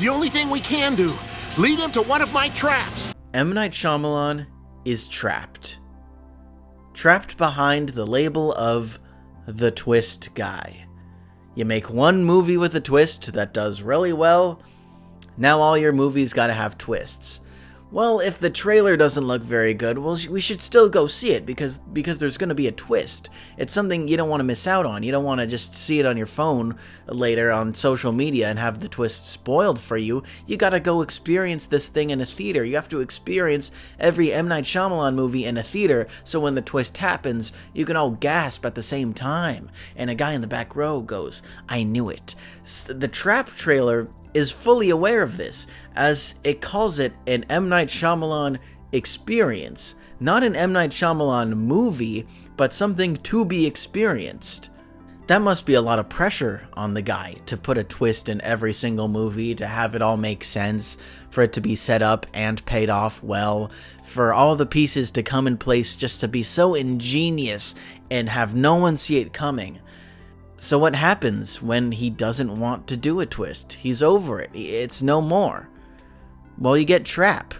The only thing we can do, lead him to one of my traps. M. Night Shyamalan is trapped. Trapped behind the label of the twist guy. You make one movie with a twist that does really well, now all your movies gotta have twists. Well, if the trailer doesn't look very good, well, we should still go see it because there's going to be a twist. It's something you don't want to miss out on. You don't want to just see it on your phone later on social media and have the twist spoiled for you. You got to go experience this thing in a theater. You have to experience every M. Night Shyamalan movie in a theater, so when the twist happens, you can all gasp at the same time. And a guy in the back row goes, "I knew it." The Trap trailer is fully aware of this, as it calls it an M. Night Shyamalan experience. Not an M. Night Shyamalan movie, but something to be experienced. That must be a lot of pressure on the guy to put a twist in every single movie, to have it all make sense, for it to be set up and paid off well, for all the pieces to come in place just to be so ingenious and have no one see it coming. So what happens when he doesn't want to do a twist? He's over it. It's no more. Well, you get Trap.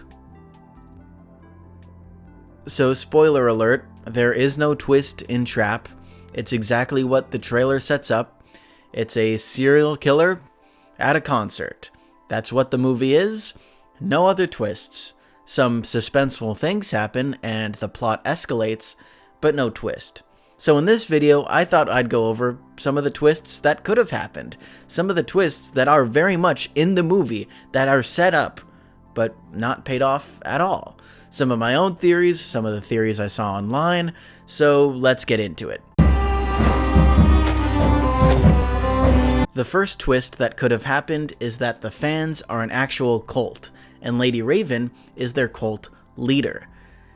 So, spoiler alert, there is no twist in Trap. It's exactly what the trailer sets up. It's a serial killer at a concert. That's what the movie is. No other twists. Some suspenseful things happen and the plot escalates, but no twist. So in this video, I thought I'd go over some of the twists that could have happened. Some of the twists that are very much in the movie, that are set up, but not paid off at all. Some of my own theories, some of the theories I saw online, so let's get into it. The first twist that could have happened is that the fans are an actual cult, and Lady Raven is their cult leader.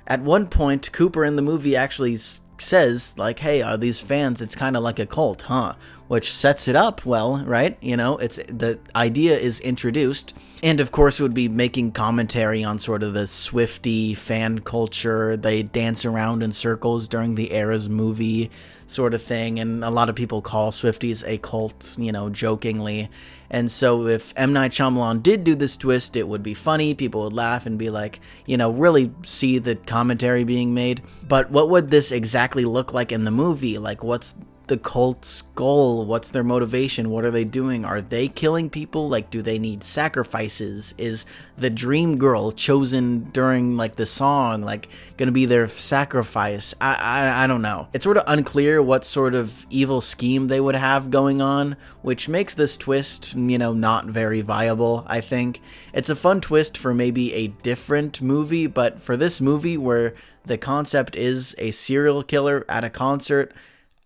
At one point, Cooper in the movie actually says, like, "Hey, are these fans, it's kind of like a cult, huh?" Which sets it up well, right? You know, it's the idea is introduced, and of course it would be making commentary on sort of the Swiftie fan culture. They dance around in circles during the Era's movie sort of thing, and a lot of people call Swifties a cult, you know, jokingly. And so if M. Night Shyamalan did do this twist, it would be funny, people would laugh and be like, you know, really see the commentary being made. But what would this exactly look like in the movie? Like, what's the cult's goal? What's their motivation? What are they doing? Are they killing people? Like, do they need sacrifices? Is the dream girl chosen during, like, the song, like, gonna be their sacrifice? I don't know. It's sort of unclear what sort of evil scheme they would have going on, which makes this twist, you know, not very viable, I think. It's a fun twist for maybe a different movie, but for this movie where the concept is a serial killer at a concert,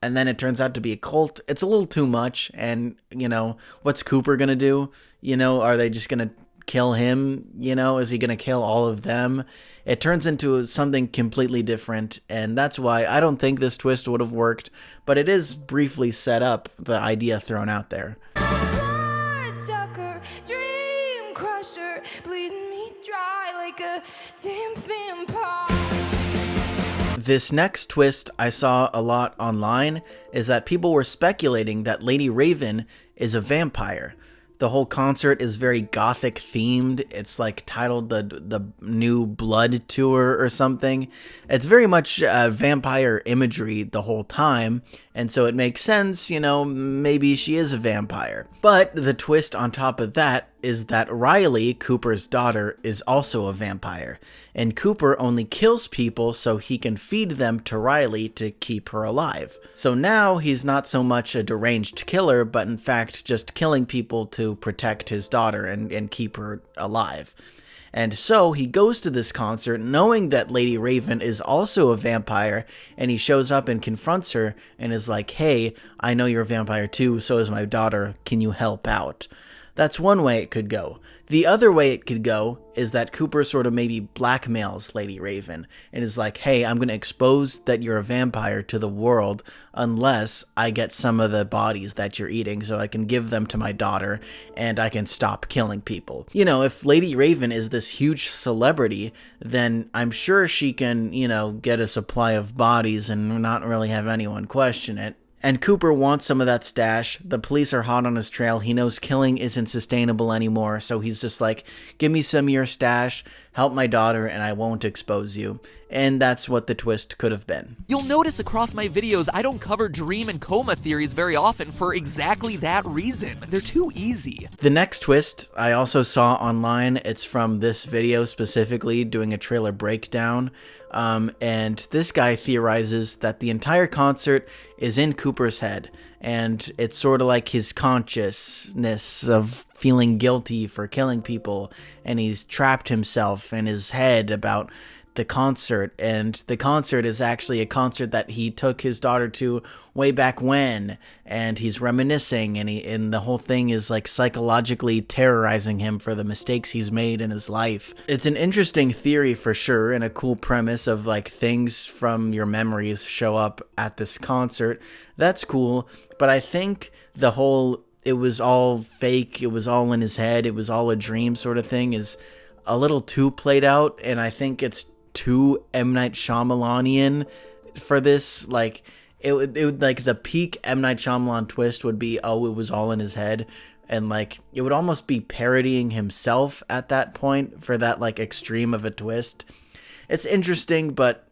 and then it turns out to be a cult, it's a little too much. And, you know, what's Cooper gonna do? You know, are they just gonna kill him? You know, is he gonna kill all of them? It turns into something completely different, and that's why I don't think this twist would have worked, but it is briefly set up, the idea thrown out there. Sucker, dream crusher, bleeding me dry like a damn vampire. This next twist I saw a lot online is that people were speculating that Lady Raven is a vampire. The whole concert is very gothic themed. It's like titled the New Blood Tour or something. It's very much vampire imagery the whole time, and so it makes sense, you know, maybe she is a vampire. But the twist on top of that is that Riley, Cooper's daughter, is also a vampire, and Cooper only kills people so he can feed them to Riley to keep her alive. So now he's not so much a deranged killer, but in fact just killing people to protect his daughter and keep her alive. And so he goes to this concert knowing that Lady Raven is also a vampire, and he shows up and confronts her and is like, "Hey, I know you're a vampire too, so is my daughter, can you help out?" That's one way it could go. The other way it could go is that Cooper sort of maybe blackmails Lady Raven and is like, "Hey, I'm going to expose that you're a vampire to the world unless I get some of the bodies that you're eating so I can give them to my daughter and I can stop killing people." You know, if Lady Raven is this huge celebrity, then I'm sure she can, you know, get a supply of bodies and not really have anyone question it. And Cooper wants some of that stash. The police are hot on his trail. He knows killing isn't sustainable anymore, so he's just like, give me some of your stash, help my daughter, and I won't expose you. And that's what the twist could have been. You'll notice across my videos, I don't cover dream and coma theories very often for exactly that reason. They're too easy. The next twist I also saw online. It's from this video specifically, doing a trailer breakdown. And this guy theorizes that the entire concert is in Cooper's head. And it's sort of like his consciousness of feeling guilty for killing people. And he's trapped himself in his head about the concert, and the concert is actually a concert that he took his daughter to way back when, and he's reminiscing, and the whole thing is like psychologically terrorizing him for the mistakes he's made in his life. It's an interesting theory for sure, and a cool premise of like things from your memories show up at this concert. That's cool, but I think the whole it was all fake, it was all in his head, it was all a dream sort of thing is a little too played out, and I think it's too M. Night Shyamalanian for this. Like it would like the peak M. Night Shyamalan twist would be, oh, it was all in his head, and like it would almost be parodying himself at that point for that like extreme of a twist. It's interesting, but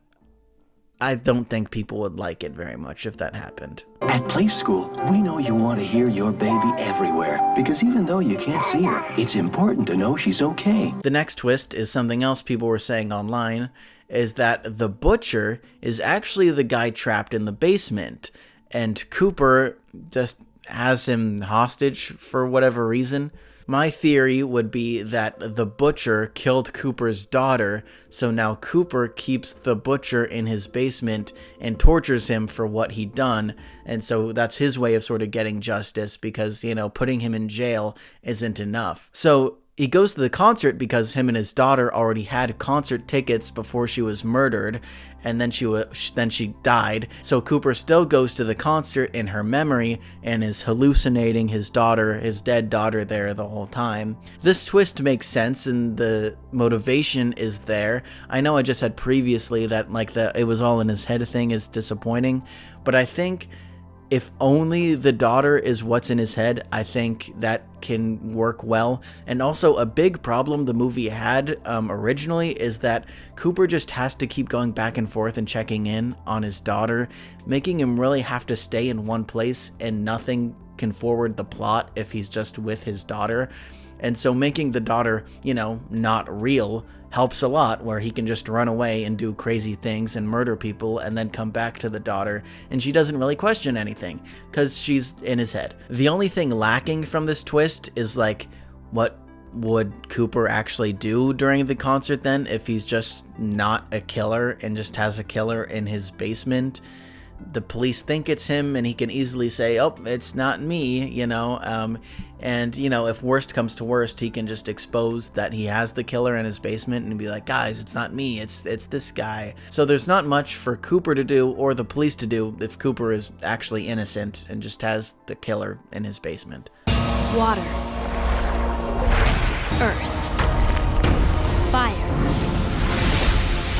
I don't think people would like it very much if that happened. At Play School, we know you want to hear your baby everywhere, because even though you can't see her, it's important to know she's okay. The next twist is something else people were saying online, is that the butcher is actually the guy trapped in the basement, and Cooper just has him hostage for whatever reason. My theory would be that the butcher killed Cooper's daughter, so now Cooper keeps the butcher in his basement and tortures him for what he'd done, and so that's his way of sort of getting justice because, you know, putting him in jail isn't enough. So he goes to the concert because him and his daughter already had concert tickets before she was murdered, and then she died. So Cooper still goes to the concert in her memory and is hallucinating his daughter, his dead daughter, there the whole time. This twist makes sense and the motivation is there. I know I just said previously that like it was all in his head thing is disappointing, but I think if only the daughter is what's in his head, I think that can work well. And also a big problem the movie had originally is that Cooper just has to keep going back and forth and checking in on his daughter, making him really have to stay in one place and nothing can forward the plot if he's just with his daughter. And so making the daughter, you know, not real helps a lot, where he can just run away and do crazy things and murder people and then come back to the daughter and she doesn't really question anything because she's in his head. The only thing lacking from this twist is like, what would Cooper actually do during the concert then if he's just not a killer and just has a killer in his basement? The police think it's him and he can easily say, oh, it's not me, you know, and, you know, if worst comes to worst, he can just expose that he has the killer in his basement and be like, guys, it's not me, it's this guy. So there's not much for Cooper to do or the police to do if Cooper is actually innocent and just has the killer in his basement. Water. Earth. Fire.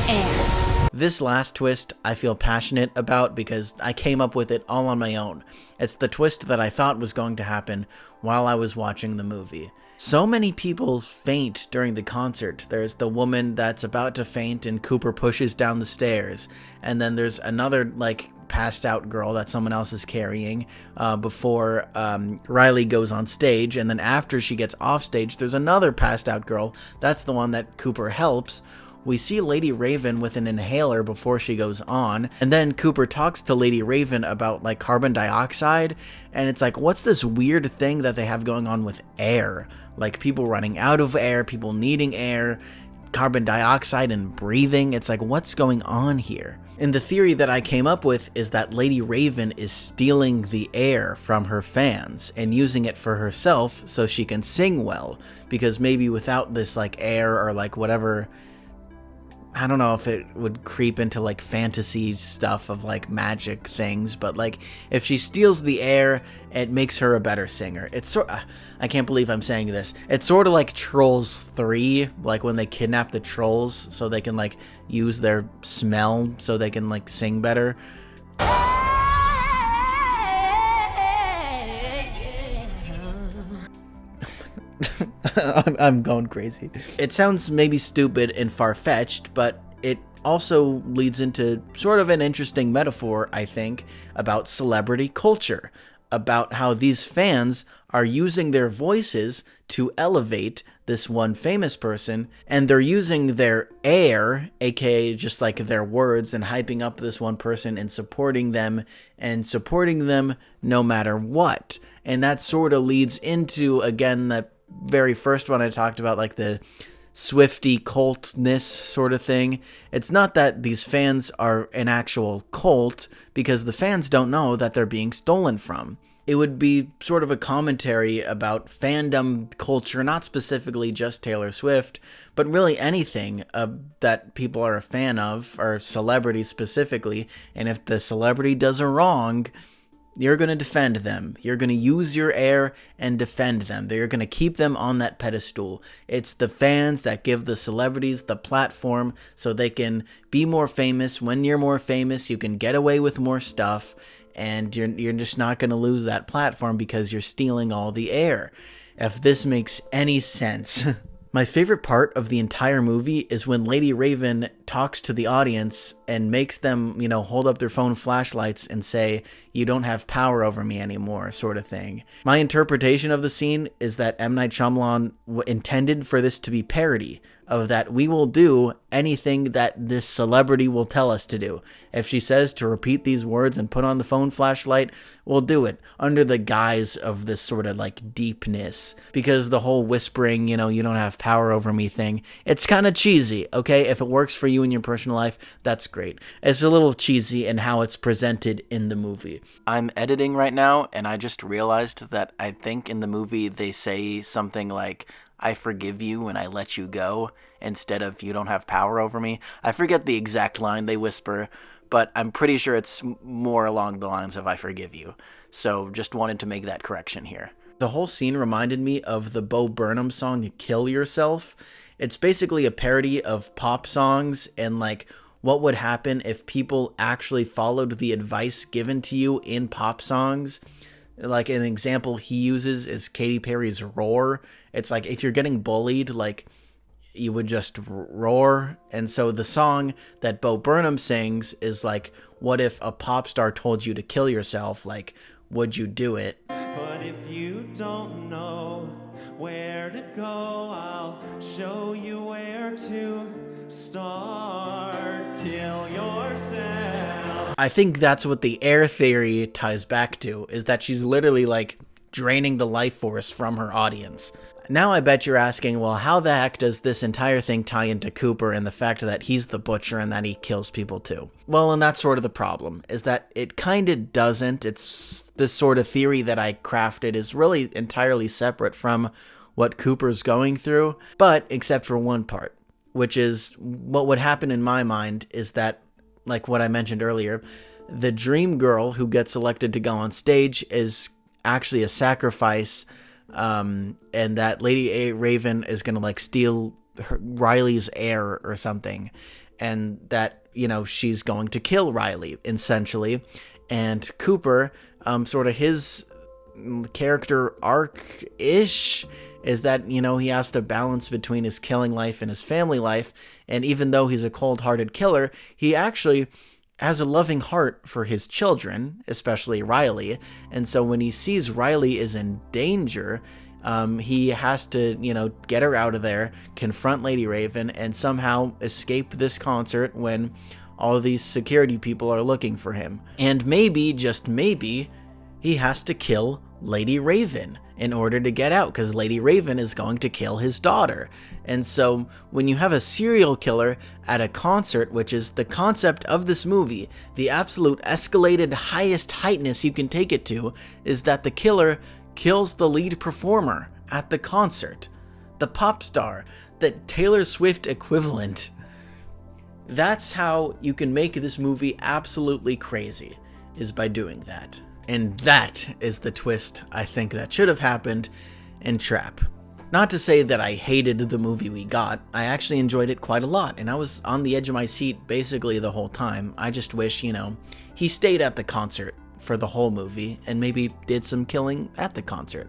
Air. This last twist I feel passionate about because I came up with it all on my own. It's the twist that I thought was going to happen while I was watching the movie. So many people faint during the concert. There's the woman that's about to faint and Cooper pushes down the stairs. And then there's another like passed out girl that someone else is carrying before Riley goes on stage. And then after she gets off stage, there's another passed out girl. That's the one that Cooper helps. We see Lady Raven with an inhaler before she goes on, and then Cooper talks to Lady Raven about like carbon dioxide, and it's like, what's this weird thing that they have going on with air? Like people running out of air, people needing air, carbon dioxide and breathing. It's like, what's going on here? And the theory that I came up with is that Lady Raven is stealing the air from her fans and using it for herself so she can sing well, because maybe without this like air or like whatever, I don't know if it would creep into like fantasy stuff of like magic things, but like if she steals the air, it makes her a better singer. It's I can't believe I'm saying this. It's sort of like Trolls 3, like when they kidnap the trolls so they can like use their smell so they can like sing better. I'm going crazy. It sounds maybe stupid and far-fetched, but it also leads into sort of an interesting metaphor, I think, about celebrity culture, about how these fans are using their voices to elevate this one famous person, and they're using their air, aka just like their words, and hyping up this one person and supporting them no matter what. And that sort of leads into, again, that very first one I talked about, like the Swiftie cultness sort of thing. It's not that these fans are an actual cult, because the fans don't know that they're being stolen from. It would be sort of a commentary about fandom culture, not specifically just Taylor Swift, but really anything that people are a fan of, or celebrities specifically. And if the celebrity does a wrong, you're going to defend them. You're going to use your air and defend them. You're going to keep them on that pedestal. It's the fans that give the celebrities the platform so they can be more famous. When you're more famous, you can get away with more stuff, and you're just not going to lose that platform because you're stealing all the air. If this makes any sense. My favorite part of the entire movie is when Lady Raven talks to the audience and makes them, hold up their phone flashlights and say, "You don't have power over me anymore," sort of thing. My interpretation of the scene is that M. Night Shyamalan intended for this to be parody of that we will do anything that this celebrity will tell us to do. If she says to repeat these words and put on the phone flashlight, we'll do it under the guise of this sort of like deepness. Because the whole whispering, you don't have power over me thing, it's kind of cheesy, okay? If it works for you in your personal life, that's great. It's a little cheesy in how it's presented in the movie. I'm editing right now, and I just realized that I think in the movie they say something like, "I forgive you and I let you go," instead of "you don't have power over me." I forget the exact line they whisper, but I'm pretty sure it's more along the lines of "I forgive you." So just wanted to make that correction here. The whole scene reminded me of the Bo Burnham song "Kill Yourself." It's basically a parody of pop songs and like what would happen if people actually followed the advice given to you in pop songs. Like an example he uses is Katy Perry's "Roar." It's like if you're getting bullied, like you would just roar. And so the song that Bo Burnham sings is like, what if a pop star told you to kill yourself? Like, would you do it? But if you don't know where to go, I'll show you where to start. Kill yourself. I think that's what the air theory ties back to, is that she's literally like draining the life force from her audience. Now I bet you're asking, well, how the heck does this entire thing tie into Cooper and the fact that he's the butcher and that he kills people too? Well, and that's sort of the problem, is that it kind of doesn't. It's this sort of theory that I crafted is really entirely separate from what Cooper's going through, but except for one part, which is what would happen in my mind is that, like what I mentioned earlier, the dream girl who gets selected to go on stage is actually a sacrifice, and that Lady A. Raven is going to like steal Riley's heir or something, and that, she's going to kill Riley, essentially. And Cooper, sort of his character arc-ish is that, he has to balance between his killing life and his family life. And even though he's a cold-hearted killer, he actually has a loving heart for his children, especially Riley. And so when he sees Riley is in danger, he has to, get her out of there, confront Lady Raven, and somehow escape this concert when all of these security people are looking for him. And maybe, just maybe, he has to kill Lady Raven in order to get out, because Lady Raven is going to kill his daughter. And so when you have a serial killer at a concert, which is the concept of this movie, the absolute escalated highest heightness you can take it to is that the killer kills the lead performer at the concert, the pop star, the Taylor Swift equivalent. That's how you can make this movie absolutely crazy, is by doing that. And that is the twist I think that should have happened in Trap. Not to say that I hated the movie we got, I actually enjoyed it quite a lot, and I was on the edge of my seat basically the whole time. I just wish, he stayed at the concert for the whole movie and maybe did some killing at the concert.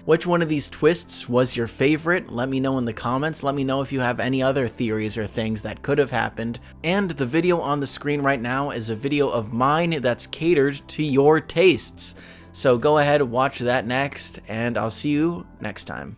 Which one of these twists was your favorite? Let me know in the comments. Let me know if you have any other theories or things that could have happened. And the video on the screen right now is a video of mine that's catered to your tastes. So go ahead, watch that next, and I'll see you next time.